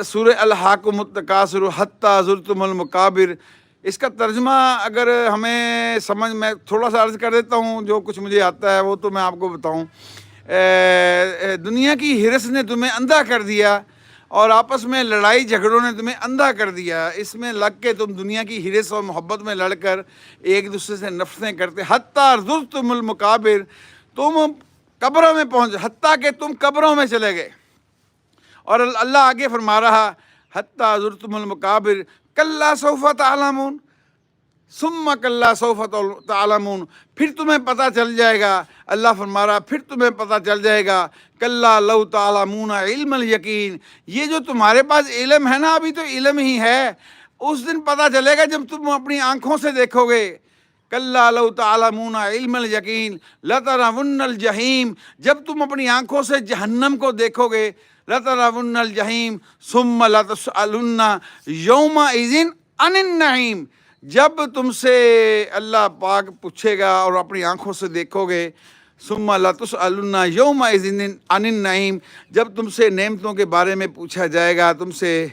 سورہ الحاکم التکاثر حتی زرتم المقابر، اس کا ترجمہ اگر ہمیں سمجھ میں تھوڑا سا عرض کر دیتا ہوں، جو کچھ مجھے آتا ہے وہ تو میں آپ کو بتاؤں۔ دنیا کی ہرس نے تمہیں اندھا کر دیا اور آپس میں لڑائی جھگڑوں نے تمہیں اندھا کر دیا، اس میں لگ کے تم دنیا کی ہرس اور محبت میں لڑ کر ایک دوسرے سے نفرتیں کرتے، حتی زرتم المقابر، تم قبروں میں پہنچ، حتیٰ کہ تم قبروں میں چلے گئے۔ اور اللہ آگے فرما رہا حتی زرتم المقابر کلا سوف تعلمون ثم کلا سوف تعلمون، پھر تمہیں پتہ چل جائے گا۔ اللہ فرما رہا پھر تمہیں پتہ چل جائے گا، کلا لو تعلمون علم الیقین، یہ جو تمہارے پاس علم ہے نا، ابھی تو علم ہی ہے، اس دن پتہ چلے گا جب تم اپنی آنکھوں سے دیکھو گے۔ کلا لو تعلمون علم الیقین لترون الجحیم، جب تم اپنی آنکھوں سے جہنم کو دیکھو گے، لترون الجحیم ثم لتسألن یومئذ عن النعیم، جب تم سے اللہ پاک پوچھے گا اور اپنی آنکھوں سے دیکھو گے، ثم لتسألن یومئذ عن النعیم، جب تم سے نعمتوں کے بارے میں پوچھا جائے گا، تم سے